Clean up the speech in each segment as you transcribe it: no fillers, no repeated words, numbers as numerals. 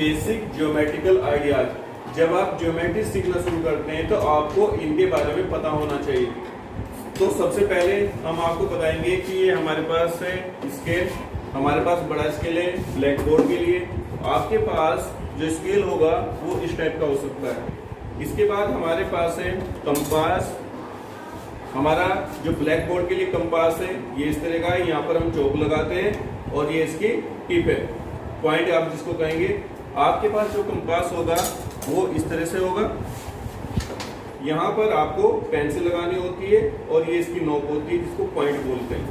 Basic geometrical ideas. जब आप geometry सीखना शुरू करते हैं तो आपको इनके बारे में पता होना चाहिए। तो सबसे पहले हम आपको बताएंगे कि ये हमारे पास है स्केल, हमारे पास बड़ा स्केल है ब्लैक बोर्ड के लिए। आपके पास जो स्केल होगा वो इस टाइप का हो सकता है। इसके बाद हमारे पास है कंपास। हमारा जो ब्लैक बोर्ड के लिए कंपास है ये इस तरह का है, यहाँ पर हम चौक लगाते हैं और ये इसकी टिप है, पॉइंट आप जिसको कहेंगे। आपके पास जो कंपास होगा वो इस तरह से होगा। यहाँ पर आपको पेंसिल लगानी होती है और ये इसकी नोक होती है जिसको पॉइंट बोलते हैं।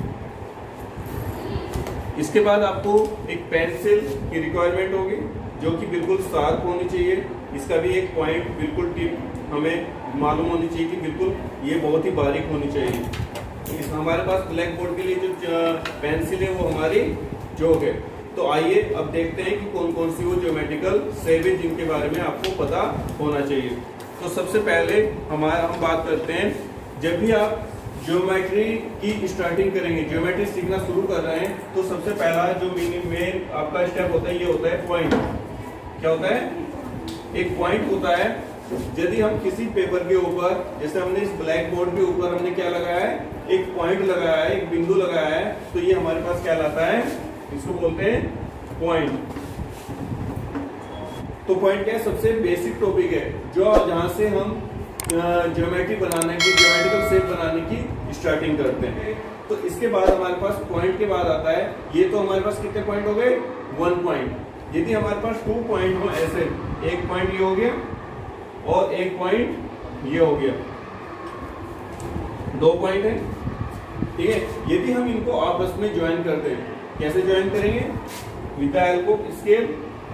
इसके बाद आपको एक पेंसिल की रिक्वायरमेंट होगी जो कि बिल्कुल शार्प होनी चाहिए। इसका भी एक पॉइंट बिल्कुल टिप हमें मालूम होनी चाहिए कि बिल्कुल ये बहुत ही बारीक होनी चाहिए। हमारे पास ब्लैक बोर्ड के लिए जो पेंसिल है वो हमारी चौक है। तो आइए अब देखते हैं कि कौन कौन सी वो ज्योमेट्रिकल शेप है जिनके बारे में आपको पता होना चाहिए। तो सबसे पहले हम बात करते हैं, जब भी आप ज्योमेट्री की स्टार्टिंग करेंगे, ज्योमेट्री सीखना शुरू कर रहे हैं, तो सबसे पहला जो मेन आपका स्टेप होता है ये होता है पॉइंट। क्या होता है? एक पॉइंट होता है। यदि हम किसी पेपर के ऊपर, जैसे हमने इस ब्लैक बोर्ड के ऊपर हमने क्या लगाया है, एक पॉइंट लगाया है, एक बिंदु लगाया है, तो ये हमारे पास क्या लाता है, इसको बोलते हैं पॉइंट। तो पॉइंट क्या है? सबसे बेसिक टॉपिक है जो जहां से हम ज्योमेट्री बनाने की, ज्योमेट्रिकल शेप बनाने की स्टार्टिंग करते हैं। तो इसके बाद हमारे पास पॉइंट के बाद आता है, ये तो हमारे पास कितने पॉइंट हो गए? 1 पॉइंट। यदि हमारे पास 2 पॉइंट हो, ऐसे एक पॉइंट ये हो गया और एक पॉइंट ये हो गया, 2 पॉइंट है, ठीक है। यदि हम इनको आपस में ज्वाइन करते हैं, कैसे ज्वाइन करेंगे? With the help of scale.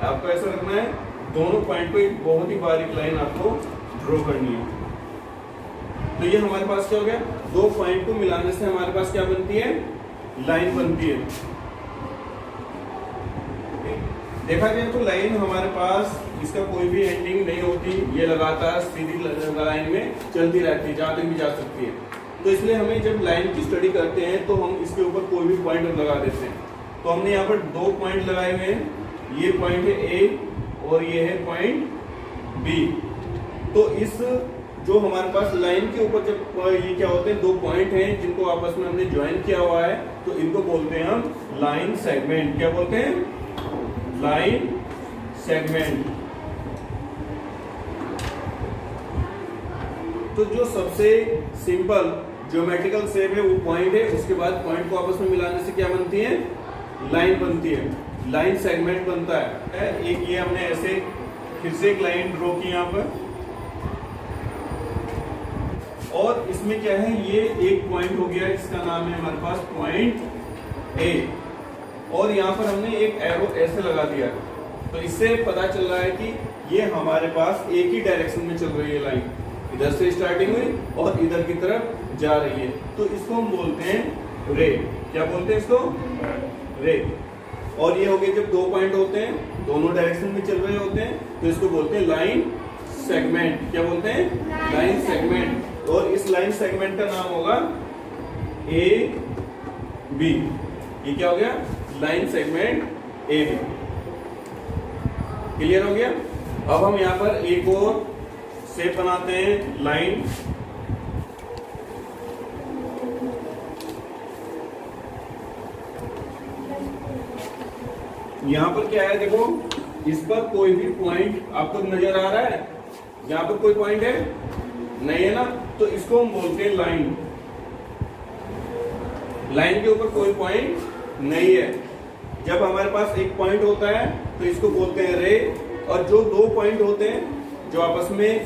आपको ऐसा रखना है, दोनों पॉइंट को एक बहुत ही बारीक लाइन आपको ड्रॉ करनी है। तो ये हमारे पास क्या हो गया? 2 पॉइंट को मिलाने से हमारे पास क्या बनती है? लाइन बनती है। देखा जाए तो लाइन हमारे पास इसका कोई भी एंडिंग नहीं होती, ये लगातार सीधी लाइन में चलती रहती है, जहां तक भी जा सकती है। तो इसलिए हमें जब लाइन की स्टडी करते हैं तो हम इसके ऊपर कोई भी पॉइंट लगा देते हैं। तो हमने यहाँ पर 2 पॉइंट लगाए हुए हैं, ये पॉइंट है ए और ये है पॉइंट बी। तो इस जो हमारे पास लाइन के ऊपर जब ये क्या होते हैं, 2 पॉइंट हैं जिनको आपस में हमने ज्वाइन किया हुआ है, तो इनको बोलते हैं हम लाइन सेगमेंट। क्या बोलते हैं? Line segment. तो जो सबसे सिंपल ज्योमेट्रिकल शेप है वो पॉइंट है। उसके बाद पॉइंट को आपस में मिलाने से क्या बनती है? लाइन बनती है, लाइन सेगमेंट बनता है। एक ये हमने ऐसे फिर से एक लाइन ड्रॉ की यहाँ पर, और इसमें क्या है, ये एक पॉइंट हो गया, इसका नाम है हमारे पास पॉइंट ए, और यहाँ पर हमने एक एरो ऐसे लगा दिया। तो इससे पता चल रहा है कि ये हमारे पास एक ही डायरेक्शन में चल रही है लाइन, इधर से स्टार्टिंग हुई और इधर की तरफ जा रही है। तो इसको हम बोलते हैं रे। क्या बोलते हैं इसको? रे। और ये हो गए जब 2 पॉइंट होते हैं, दोनों डायरेक्शन में चल रहे होते हैं, तो इसको बोलते हैं लाइन सेगमेंट। क्या बोलते हैं? Line segment. और इस लाइन सेगमेंट का नाम होगा ए बी। ये क्या हो गया? Line segment A B. Clear हो गया? अब हम यहाँ पर एक और शेप बनाते हैं, लाइन। यहाँ पर क्या है, देखो, इस पर कोई भी पॉइंट आपको नजर आ रहा है? यहाँ पर कोई पॉइंट है? नहीं है ना, तो इसको हम बोलते हैं लाइन। लाइन के ऊपर कोई पॉइंट नहीं है। जब हमारे पास एक पॉइंट होता है तो इसको बोलते हैं रे, और जो 2 पॉइंट होते हैं जो आपस में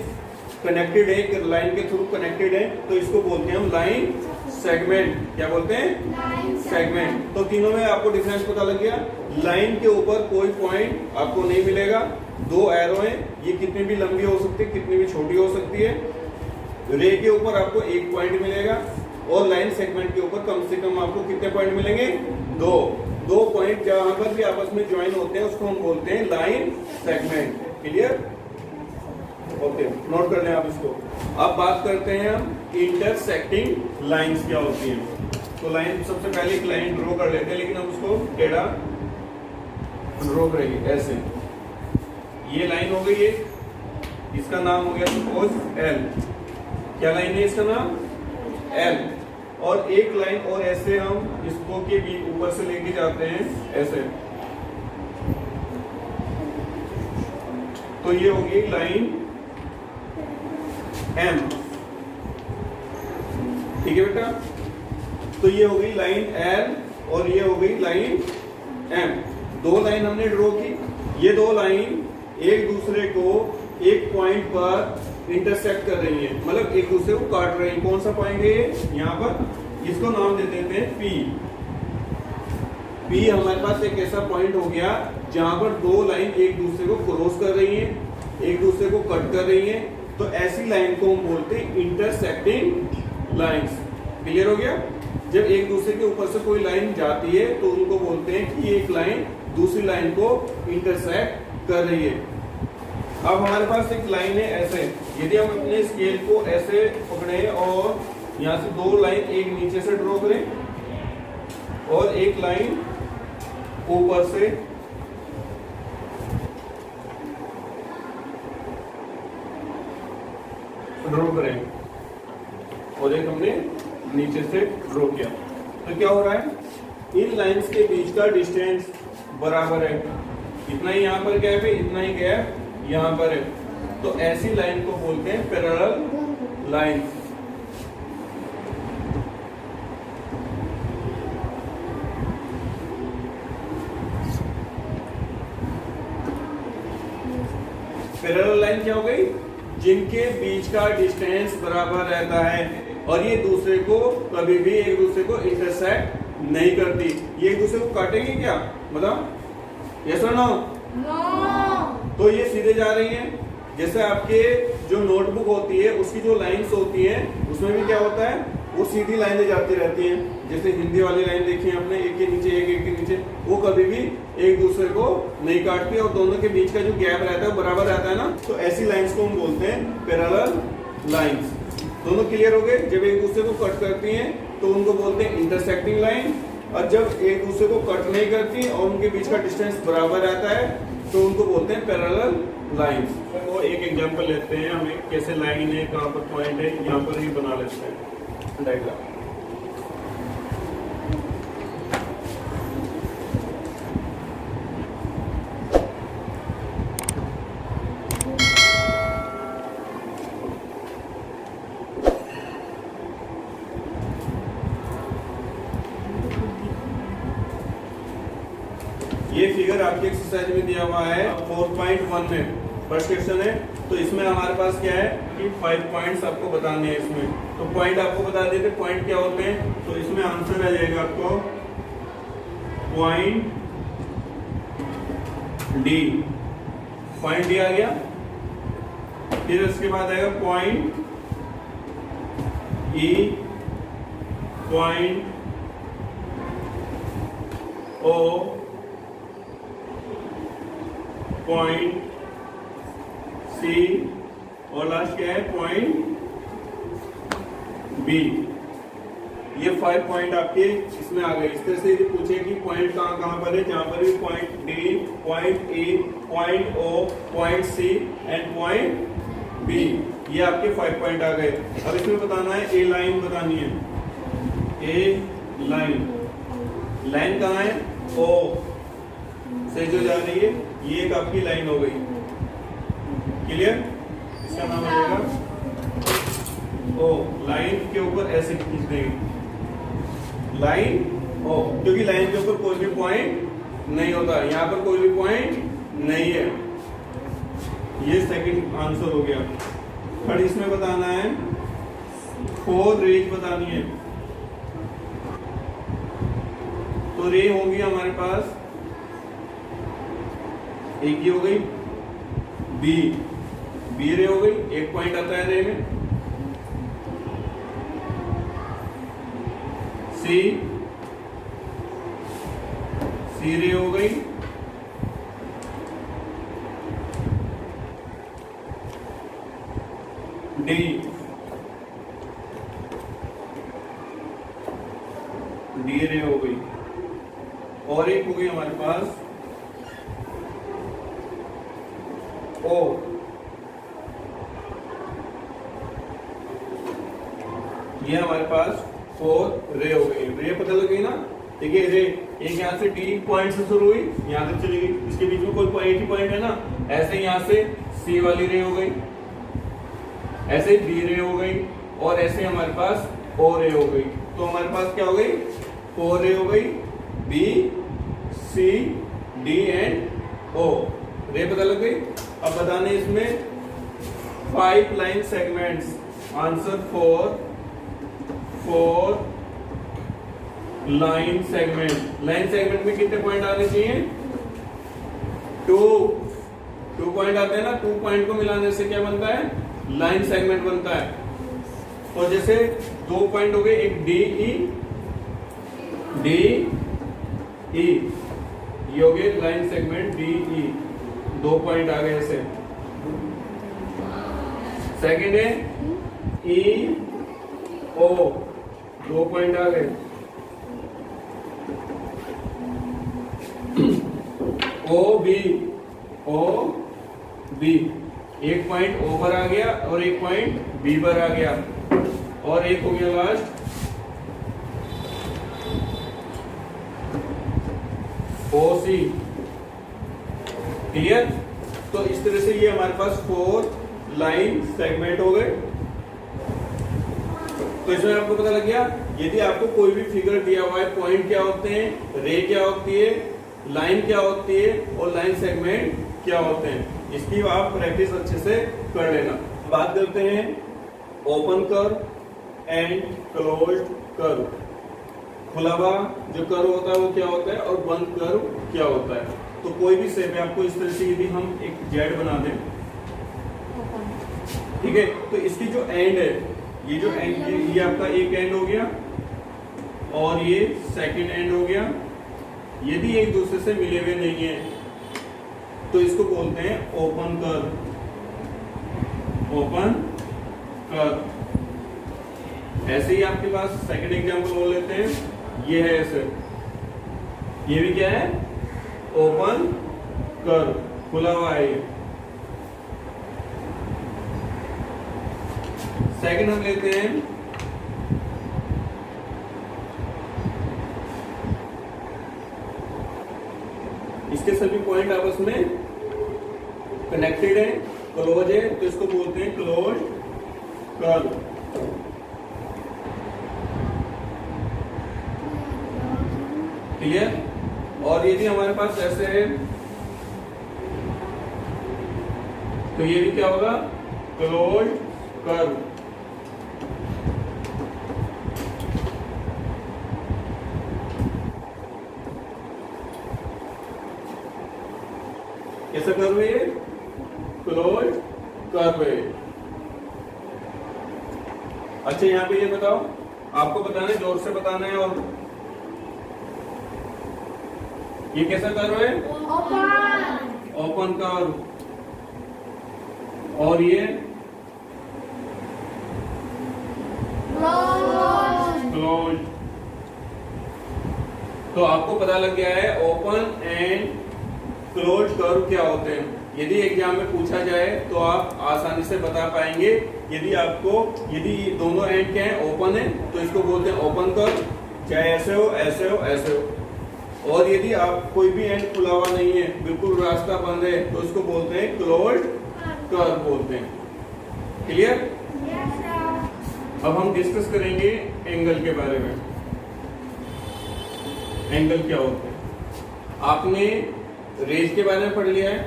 कनेक्टेड है, लाइन के थ्रू कनेक्टेड है, तो इसको बोलते हैं हम लाइन सेगमेंट। क्या बोलते हैं? सेगमेंट। तो तीनों में आपको डिफरेंस पता लग गया। लाइन के ऊपर कोई पॉइंट आपको नहीं मिलेगा, 2 एरो हैं, ये कितनी भी लंबी हो सकती है, कितनी भी छोटी हो सकती है। रे के ऊपर आपको 1 पॉइंट मिलेगा, और लाइन सेगमेंट के ऊपर कम से कम आपको कितने पॉइंट मिलेंगे? 2 पॉइंट जहां पर भी आपस में ज्वाइन होते हैं उसको हम बोलते हैं line segment. Clear? Okay, note कर लें आप इसको। अब बात करते हैं हम इंटरसेक्टिंग लाइंस क्या होती हैं। तो लाइन, सबसे पहले एक लाइन ड्रॉ कर लेते हैं, लेकिन हम उसको टेढ़ा ड्रॉ करेंगे ऐसे। ये लाइन हो गई एक, इसका नाम हो गया सपोज एल। क्या लाइन है इसका नाम? एल। और एक लाइन और ऐसे हम इसको के भी ऊपर से लेके जाते हैं ऐसे, तो ये होगी लाइन एम। ठीक है बेटा, तो ये हो गई लाइन एल और ये हो गई लाइन एम। दो लाइन हमने ड्रॉ की। ये दो लाइन एक दूसरे को एक पॉइंट पर इंटरसेक्ट कर रही है, मतलब एक दूसरे को काट रही है। कौन सा पॉइंट है ये? यहाँ पर इसको नाम दे देते हैं पी। पी हमारे पास एक ऐसा पॉइंट हो गया जहां पर दो लाइन एक दूसरे को क्रॉस कर रही हैं, एक दूसरे को कट कर रही हैं, तो ऐसी लाइन को हम बोलते हैं इंटरसेक्टिंग लाइंस। क्लियर हो गया? जब एक दूसरे के ऊपर से कोई लाइन जाती है तो उनको बोलते हैं कि एक लाइन दूसरी लाइन को इंटरसेक्ट कर रही है। अब हमारे पास एक लाइन है ऐसे, यदि हम अपने स्केल को ऐसे पकड़े और यहां से दो लाइन एक नीचे से ड्रॉ करें और एक लाइन ऊपर से ड्रॉ करें और एक हमने नीचे से ड्रॉ किया, तो क्या हो रहा है? इन लाइंस के बीच का डिस्टेंस बराबर है। इतना ही यहाँ पर गैप है, इतना ही गैप यहाँ पर है, तो ऐसी लाइन को बोलते हैं पैरेलल लाइन। पैरेलल लाइन क्या हो गई? जिनके बीच का डिस्टेंस बराबर रहता है और ये दूसरे को कभी भी एक दूसरे को इंटरसेक्ट नहीं करती। ये एक दूसरे को काटेंगे क्या? मतलब यस और नो? तो ये सीधे जा रही हैं। जैसे आपके जो नोटबुक होती है उसकी जो लाइंस होती हैं उसमें भी क्या होता है? वो सीधी लाइनें जाती रहती हैं। जैसे हिंदी वाली लाइन देखी आपने, एक के नीचे एक, एक के नीचे, वो कभी भी एक दूसरे को नहीं काटती और दोनों के बीच का जो गैप रहता है वो बराबर रहता है ना, तो ऐसी लाइंस को हम बोलते हैं पैरेलल लाइंस। दोनों क्लियर हो गए? जब एक दूसरे को कट करती हैं तो उनको बोलते हैं इंटरसेक्टिंग लाइन, और जब एक दूसरे को कट नहीं करती और उनके बीच का डिस्टेंस बराबर रहता है तो उनको बोलते हैं पैरेलल लाइंस। तो एक एग्जांपल लेते हैं, हमें कैसे लाइन है, कहाँ पर पॉइंट है, यहाँ पर ही बना लेते हैं डायग्राम। ये फिगर आपके एक्सरसाइज में दिया हुआ है 4.1 में, फर्स्ट क्वेश्चन है। तो इसमें हमारे पास क्या है कि 5 पॉइंट्स आपको बताने हैं इसमें। तो पॉइंट आपको बता देते, पॉइंट क्या होते हैं। तो इसमें आंसर आ जाएगा आपको पॉइंट डी। पॉइंट डी आ गया। फिर उसके बाद आएगा point E, point O, point C और लास्ट क्या है? Point B. ये 5 पॉइंट आपके इसमें आ गए। इस तरह से यदि पूछे कि पॉइंट कहाँ कहाँ पर है, जहां पर भी point D, point A, point O, point C and point B, ये आपके 5 पॉइंट आ गए। अब इसमें बताना है ए लाइन बतानी है। ए लाइन, लाइन कहाँ है? ओ से जो जा रही है, ये एक आपकी लाइन हो गई। क्लियर? इसका नाम आ जाएगा ओ। लाइन के ऊपर ऐसे खींच देंगे लाइन ओ, क्योंकि लाइन के ऊपर कोई भी पॉइंट नहीं होता, यहाँ पर कोई भी पॉइंट नहीं है। ये सेकंड आंसर हो गया। थर्ड इसमें बताना है 4 रेज बतानी है। तो रे होगी हमारे पास, एक ही हो गई बी, बी रे हो गई, एक पॉइंट आता है रे में। सी, सी रे हो गई। डी, डी रे हो गई। और एक हो गई हमारे पास ओ। ये हमारे पास 4 रे हो गई। रे पता लग गई ना। देखिए रे एक यहाँ से डी पॉइंट से शुरू हुई, यहाँ तक चली गई, इसके बीच में कोई पॉइंट ही पॉइंट है ना। ऐसे यहाँ से सी वाली रे हो गई, ऐसे बी रे हो गई, और ऐसे हमारे पास ओ रे हो गई। तो हमारे पास क्या हो गई, 4 रे हो गई, बी सी डी एंड ओ। रे पता लग गई। अब बताने इसमें 5 line segments. Answer 4 line segment. Line segment में कितने पॉइंट आने चाहिए, 2 पॉइंट आते हैं ना। 2 पॉइंट को मिलाने से क्या बनता है, लाइन सेगमेंट बनता है। तो जैसे 2 पॉइंट हो गए, एक डी ई, ये हो गए line segment D E, 2 point आ गए ऐसे। सेकंड है ई ओ, 2 पॉइंट आ गए। ओ बी, एक पॉइंट ओ पर आ गया और एक पॉइंट बी पर आ गया, और एक हो गया लास्ट ओ सी। क्लियर। तो इस तरह से ये हमारे पास 4 लाइन सेगमेंट हो गए। तो इसमें आपको पता लग गया, यदि आपको कोई भी फिगर दिया हुआ है, पॉइंट क्या होते हैं, रे क्या होती है, लाइन क्या होती है, और लाइन सेगमेंट क्या होते हैं, इसकी आप प्रैक्टिस अच्छे से कर लेना। बात करते हैं open curve and closed curve. खुला हुआ जो कर्व होता है वो क्या होता है, और बंद कर्व क्या होता है। तो कोई भी शेप है, आपको इस तरह से यदि हम एक जेड बना दें, ठीक है, तो इसकी जो एंड है, ये जो एंड, ये आपका एक एंड हो गया और ये सेकंड एंड हो गया। यदि एक दूसरे से मिले हुए नहीं है तो इसको बोलते हैं ओपन कर्व। Open curve. ऐसे ही आपके पास सेकंड एग्जांपल बोल लेते हैं, ये है ऐसे, ये भी क्या है, ओपन कर्व, खुला हुआ है ये। सेकंड हम लेते हैं इसके सभी पॉइंट आपस में कनेक्टेड है, क्लोज है, तो इसको बोलते हैं क्लोज कर्व। क्लियर। और यदि हमारे पास ऐसे है तो ये भी क्या होगा, क्लोज कर्व। कैसा कर्व है, क्लोज कर्व है। अच्छा यहाँ पे ये बताओ, आपको बताना है, जोर से बताना है। और ये कैसा कर्व है, ओपन कर्व। और ये क्लोज। तो आपको पता लग गया है ओपन एंड क्लोज कर्व क्या होते हैं। यदि एग्जाम में पूछा जाए तो आप आसानी से बता पाएंगे। यदि दोनों एंड क्या है, ओपन है, तो इसको बोलते हैं ओपन कर्व, चाहे ऐसे हो ऐसे हो ऐसे हो। और यदि आप कोई भी एंड खुला हुआ नहीं है, बिल्कुल रास्ता बंद है, तो इसको बोलते हैं क्लोज्ड कर्व बोलते हैं। क्लियर। अब हम डिस्कस करेंगे एंगल के बारे में। एंगल क्या होते हैं, आपने रेज के बारे में पढ़ लिया है।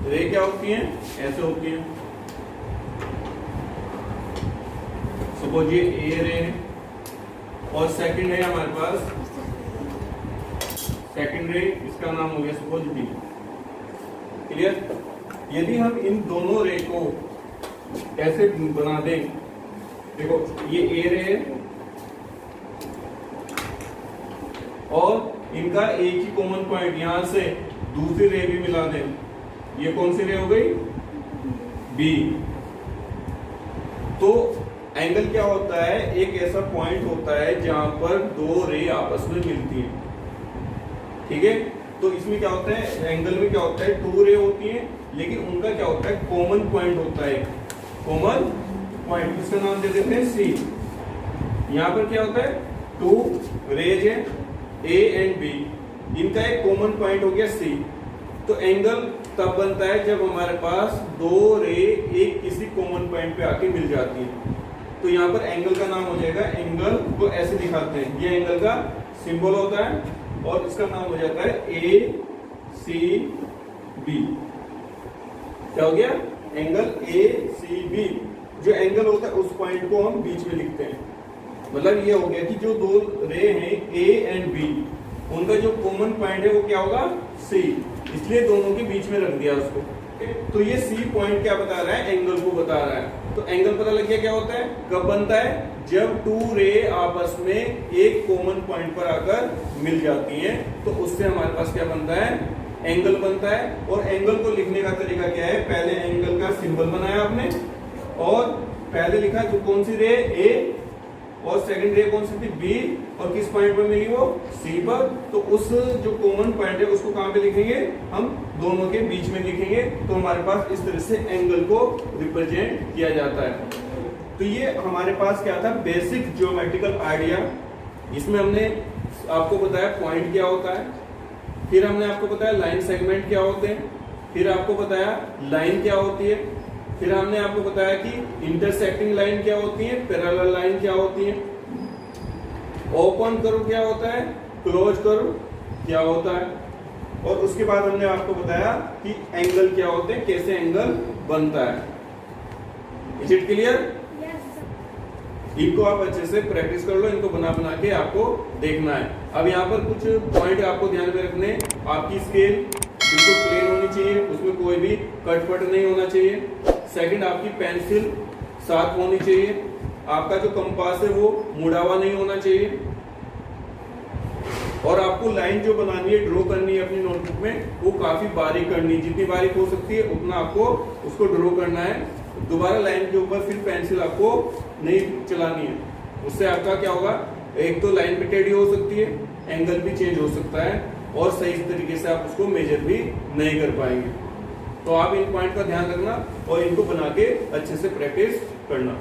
रे क्या होती है, ऐसे होती है। सपोज ये ए रे है और सेकंड है हमारे पास, सेकंड रे, इसका नाम हो गया सपोज बी। क्लियर। यदि हम इन दोनों रे को ऐसे बना दें, देखो ये ए रे है और इनका एक ही कॉमन पॉइंट, यहां से दूसरी रे भी मिला दें, ये कौन सी रे हो गई, बी। तो एंगल क्या होता है, एक ऐसा पॉइंट होता है जहां पर दो रे आपस में मिलती हैं। ठीक है। तो इसमें क्या होता है, एंगल में क्या होता है, 2 रे होती हैं, लेकिन उनका क्या होता है, कॉमन पॉइंट होता है, कॉमन पॉइंट, इसका नाम दे देते हैं सी। यहाँ पर क्या होता है, 2 रेज है ए एंड बी, इनका एक कॉमन पॉइंट हो गया सी। तो एंगल तब बनता है जब हमारे पास 2 रे एक किसी कॉमन पॉइंट पे आके मिल जाती है। तो यहाँ पर एंगल का नाम हो जाएगा, एंगल को ऐसे दिखाते हैं, ये एंगल का सिंबल होता है और इसका नाम हो जाता है ए सी बी। क्या हो गया, एंगल ए सी बी। जो एंगल होता है उस पॉइंट को हम बीच में लिखते हैं। मतलब ये हो गया कि जो 2 रे हैं ए एंड बी, उनका जो कॉमन पॉइंट है वो क्या होगा, सी, इसलिए दोनों के बीच में रख दिया उसको। तो ये सी पॉइंट क्या बता रहा है, एंगल को बता रहा है। तो एंगल पता लग गया क्या होता है, कब बनता है, जब 2 रे आपस में एक कॉमन पॉइंट पर आकर मिल जाती हैं, तो उससे हमारे पास क्या बनता है, एंगल बनता है। और एंगल को लिखने का तरीका क्या है, पहले एंगल का सिंबल बनाया आपने और पहले लिखा जो कौन सी रे, ए, और सेकंड रे कौन सी थी, बी, और किस पॉइंट पर मिली वो, सी पर। तो उस जो कॉमन पॉइंट है उसको कहां पे लिखेंगे, हम दोनों के बीच में लिखेंगे। तो हमारे पास इस तरह से एंगल को रिप्रेजेंट किया जाता है। तो ये हमारे पास क्या था, बेसिक ज्योमेट्रिकल आइडिया। इसमें हमने आपको बताया पॉइंट क्या होता है, फिर हमने आपको बताया लाइन सेगमेंट क्या होते हैं, फिर आपको बताया लाइन क्या होती है, फिर हमने आपको बताया कि इंटरसेक्टिंग लाइन क्या होती है, पैरेलल लाइन क्या होती है, ओपन कर्व क्या होता है, क्लोज कर्व क्या होता है, और उसके बाद हमने आपको बताया कि एंगल क्या होते हैं, कैसे एंगल बनता है। Is it clear? इनको आप अच्छे से प्रैक्टिस कर लो, इनको बना बना के आपको देखना है। अब यहाँ पर कुछ पॉइंट आपको ध्यान में रखने, आपकी स्केल बिल्कुल प्लेन होनी चाहिए, उसमें कोई भी कटपट नहीं होना चाहिए। सेकंड, आपकी पेंसिल साफ होनी चाहिए, आपका जो कंपास है वो मुड़ा हुआ नहीं होना चाहिए, और आपको लाइन जो बनानी है, ड्रॉ करनी है अपनी नोटबुक में, वो काफी बारीक करनी है, जितनी बारीक हो सकती है उतना आपको उसको ड्रॉ करना है। दोबारा लाइन के ऊपर फिर पेंसिल आपको नहीं चलानी है, उससे आपका क्या होगा, एक तो लाइन भी टेढ़ी हो सकती है, एंगल भी चेंज हो सकता है, और सही तरीके से आप उसको मेजर भी नहीं कर पाएंगे। तो आप इन पॉइंट का ध्यान रखना और इनको बना के अच्छे से प्रैक्टिस करना।